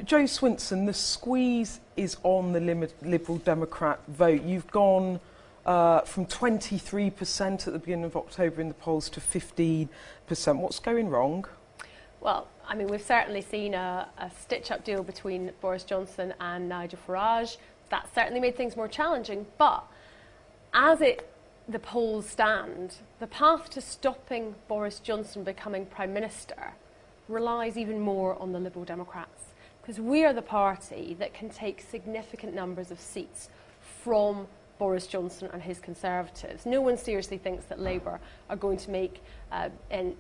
Jo Swinson, the squeeze is on the Liberal Democrat vote. You've gone from 23% at the beginning of October in the polls to 15%. What's going wrong? Well, I mean, we've certainly seen a stitch-up deal between Boris Johnson and Nigel Farage. That certainly made things more challenging. But as the polls stand, the path to stopping Boris Johnson becoming Prime Minister relies even more on the Liberal Democrats. Because we are the party that can take significant numbers of seats from Boris Johnson and his Conservatives. No one seriously thinks that Labour are going to make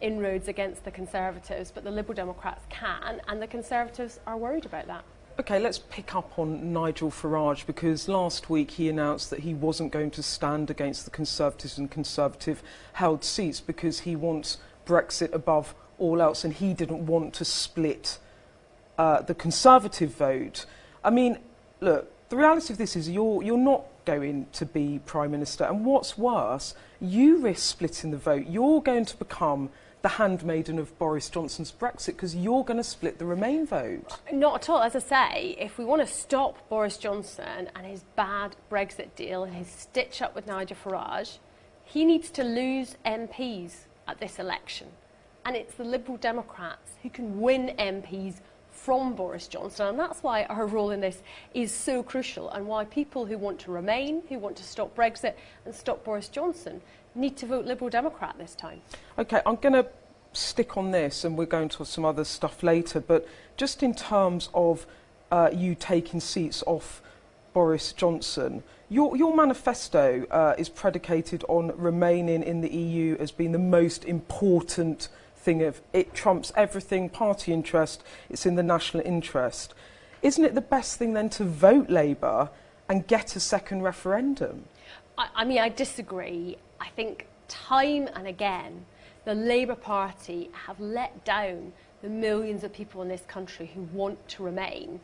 inroads against the Conservatives, but the Liberal Democrats can, and the Conservatives are worried about that. OK, let's pick up on Nigel Farage, because last week he announced that he wasn't going to stand against the Conservatives and Conservative-held seats because he wants Brexit above all else, and he didn't want to split the Conservative vote. I mean, look, the reality of this is you're not going to be Prime Minister, and what's worse, you risk splitting the vote. You're going to become the handmaiden of Boris Johnson's Brexit because you're going to split the Remain vote. Not at all. As I say, if we want to stop Boris Johnson and his bad Brexit deal and his stitch-up with Nigel Farage, he needs to lose MPs at this election. And it's the Liberal Democrats who can win MPs from Boris Johnson, and that's why our role in this is so crucial, and why people who want to remain, who want to stop Brexit and stop Boris Johnson, need to vote Liberal Democrat this time. OK, I'm going to stick on this, and we're going to some other stuff later, but just in terms of you taking seats off Boris Johnson, your manifesto is predicated on remaining in the EU as being the most important thing. Of it trumps everything, party interest, it's in the national interest. Isn't it the best thing then to vote Labour and get a second referendum? I mean, I disagree. I think time and again the Labour Party have let down the millions of people in this country who want to remain.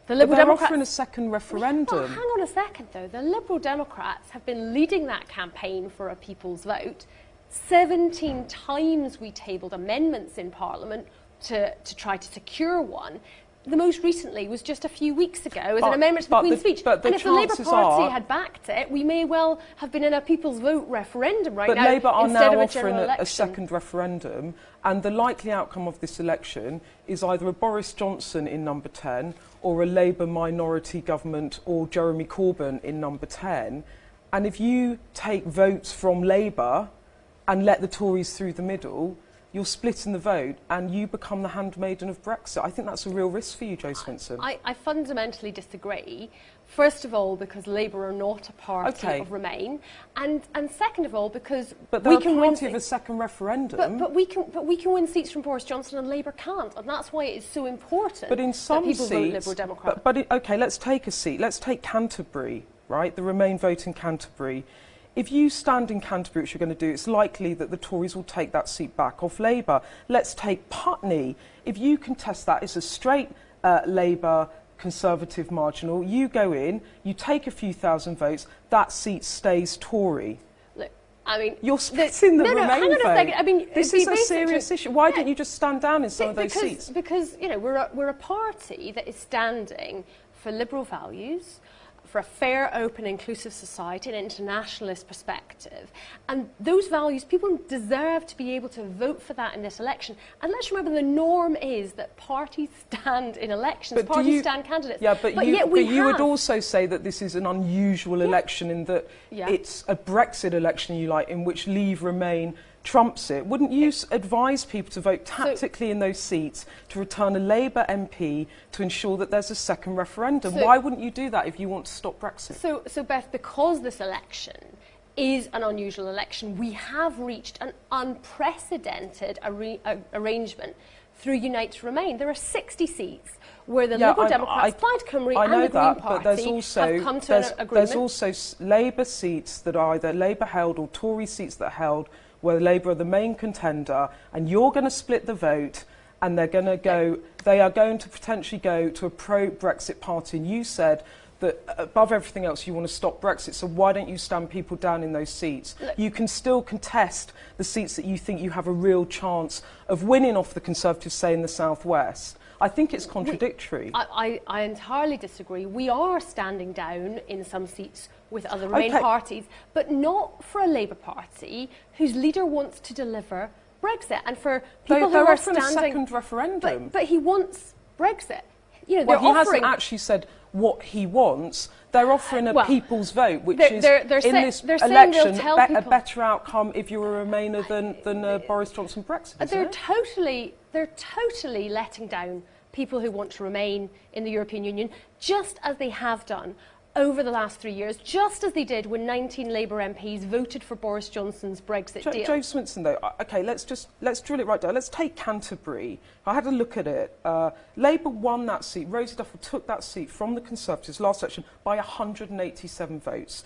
The Liberal Democrats offering a second referendum. Well, hang on a second though. The Liberal Democrats have been leading that campaign for a people's vote. 17 times we tabled amendments in Parliament to try to secure one. The most recently was just a few weeks ago as an amendment to the Queen's Speech. And if the Labour Party had backed it, we may well have been in a people's vote referendum right now. But Labour are now offering a second referendum, and the likely outcome of this election is either a Boris Johnson in number 10 or a Labour minority government or Jeremy Corbyn in number 10. And if you take votes from Labour and let the Tories through the middle, you're splitting the vote and you become the handmaiden of Brexit. I think that's a real risk for you, Jo Swinson. I fundamentally disagree. First of all, because Labour are not a party of Remain, and second of all, because we can win of a second referendum. But we can win seats from Boris Johnson and Labour can't, and that's why it is so important. But in some that people seats, vote Liberal Democrat. OK, let's take a seat. Let's take Canterbury, right? The Remain vote in Canterbury. If you stand in Canterbury, which you're going to do, it's likely that the Tories will take that seat back off Labour. Let's take Putney. If you contest that, it's a straight Labour Conservative marginal. You go in, you take a few thousand votes, that seat stays Tory. Look, I mean, you're splitting the Remain hang on vote. a second. I mean, this is a serious issue. Why don't you just stand down in some of those seats? Because you know we're a party that is standing for liberal values, for a fair, open, inclusive society, an internationalist perspective. And those values, people deserve to be able to vote for that in this election. And let's remember the norm is that parties stand in elections, parties stand candidates. Yeah, but you would also say that this is an unusual election in that it's a Brexit election, you like, in which Leave Remain trumps it. Wouldn't you advise people to vote tactically in those seats to return a Labour MP to ensure that there's a second referendum? Why wouldn't you do that if you want to stop Brexit? So Beth, because this election is an unusual election, we have reached an unprecedented arrangement through Unite to Remain. There are 60 seats where the Liberal Democrats, Plaid Cymru and the Green Party have come to an agreement. There's also Labour seats that are either Labour held or Tory seats that are held where Labour are the main contender, and you're going to split the vote, and they are going to potentially go to a pro-Brexit party. And you said that above everything else you want to stop Brexit, so why don't you stand people down in those seats? You can still contest the seats that you think you have a real chance of winning off the Conservatives, say in the South West. I think it's contradictory. I entirely disagree. We are standing down in some seats with other Remain parties, but not for a Labour Party whose leader wants to deliver Brexit. And for people who are standing... a second referendum. But he wants Brexit. You know, well, he hasn't actually said what he wants. They're offering a people's vote, which is, in this election, a better outcome if you're a Remainer than Boris Johnson Brexit, They're totally letting down people who want to remain in the European Union, just as they have done over the last 3 years, just as they did when 19 Labour MPs voted for Boris Johnson's Brexit deal. Jo Swinson, though, OK, let's drill it right down. Let's take Canterbury. I had a look at it. Labour won that seat. Rosie Duffel took that seat from the Conservatives last election by 187 votes.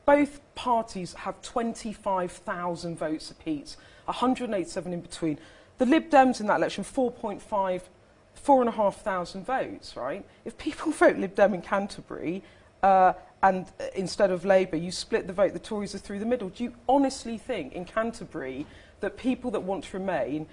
Both parties have 25,000 votes apiece, 187 in between. The Lib Dems in that election, 4,500 votes, right? If people vote Lib Dem in Canterbury, and instead of Labour, you split the vote, the Tories are through the middle. Do you honestly think in Canterbury that people that want to remain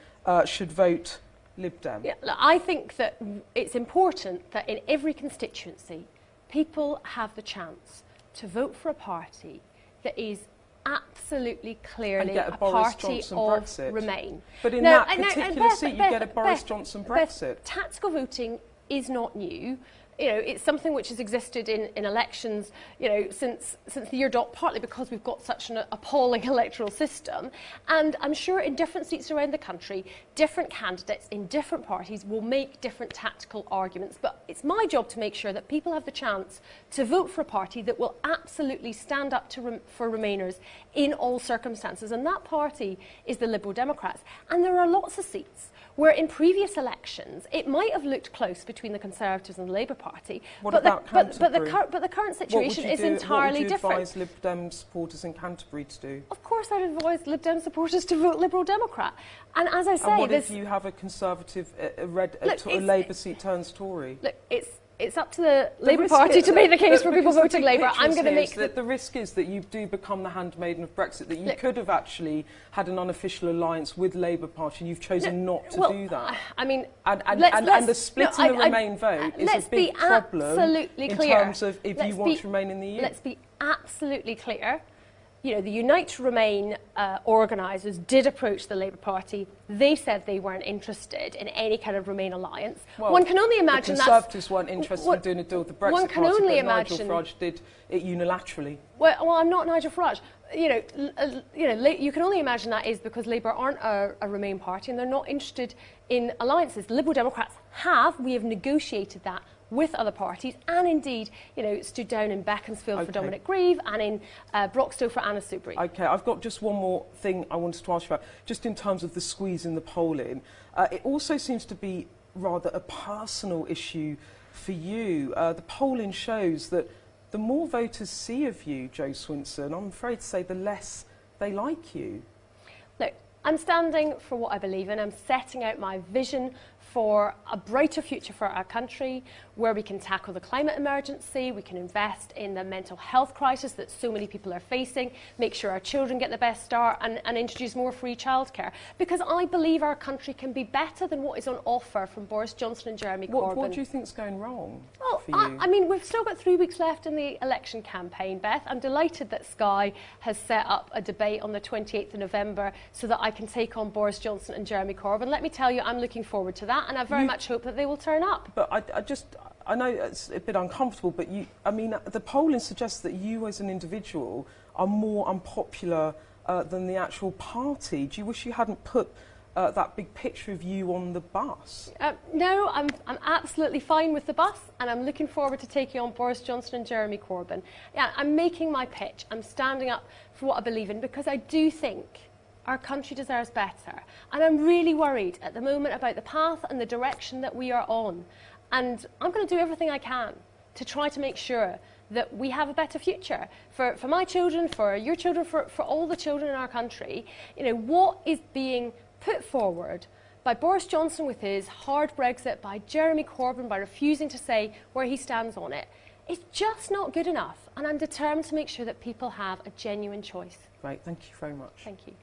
should vote Lib Dem? Yeah, look, I think that it's important that in every constituency, people have the chance to vote for a party that is absolutely clearly a party of Remain. But in that particular seat, you get a Boris Johnson Brexit. Tactical voting is not new. You know, it's something which has existed in elections, you know, since the year dot, partly because we've got such an appalling electoral system. And I'm sure in different seats around the country, different candidates in different parties will make different tactical arguments. But it's my job to make sure that people have the chance to vote for a party that will absolutely stand up for Remainers in all circumstances. And that party is the Liberal Democrats. And there are lots of seats where in previous elections it might have looked close between the Conservatives and the Labour Party, but the current situation is entirely different. What would you advise Lib Dem supporters in Canterbury to do? Of course I'd advise Lib Dem supporters to vote Liberal Democrat. And as I say... And what if you have a Conservative, a Labour seat turns Tory? Look, it's up to the Labour Party to make the case for people voting Labour. I'm going to make... The risk is that you do become the handmaiden of Brexit, that you could have actually had an unofficial alliance with Labour Party and you've chosen not to do that. I mean... And the split in the Remain vote is a big problem in terms of if you want to remain in the EU. Let's be absolutely clear. You know, the Unite to Remain organisers did approach the Labour Party. They said they weren't interested in any kind of Remain alliance. Well, one can only imagine the Conservatives weren't interested in doing a deal with the Brexit Party, but Nigel Farage did it unilaterally. Well, I'm not Nigel Farage. You know, you can only imagine that is because Labour aren't a Remain party and they're not interested in alliances. The Liberal Democrats we have negotiated that with other parties, and indeed, you know, stood down in Beaconsfield for Dominic Grieve and in Broxtowe for Anna Soubry. OK, I've got just one more thing I wanted to ask you about, just in terms of the squeeze in the polling. It also seems to be rather a personal issue for you. The polling shows that the more voters see of you, Jo Swinson, I'm afraid to say the less they like you. Look, I'm standing for what I believe in. I'm setting out my vision for a brighter future for our country, where we can tackle the climate emergency, we can invest in the mental health crisis that so many people are facing, make sure our children get the best start, and introduce more free childcare. Because I believe our country can be better than what is on offer from Boris Johnson and Jeremy Corbyn. What do you think is going wrong for you? I mean, we've still got 3 weeks left in the election campaign, Beth. I'm delighted that Sky has set up a debate on the 28th of November so that I can take on Boris Johnson and Jeremy Corbyn. Let me tell you, I'm looking forward to that. And I very much hope that they will turn up. But I know it's a bit uncomfortable, but I mean, the polling suggests that you as an individual are more unpopular than the actual party. Do you wish you hadn't put that big picture of you on the bus? No, I'm absolutely fine with the bus, and I'm looking forward to taking on Boris Johnson and Jeremy Corbyn. Yeah, I'm making my pitch. I'm standing up for what I believe in, because I do think our country deserves better. And I'm really worried at the moment about the path and the direction that we are on. And I'm going to do everything I can to try to make sure that we have a better future for my children, for your children, for all the children in our country. You know, what is being put forward by Boris Johnson with his hard Brexit, by Jeremy Corbyn, by refusing to say where he stands on it, it's just not good enough. And I'm determined to make sure that people have a genuine choice. Great, thank you very much. Thank you.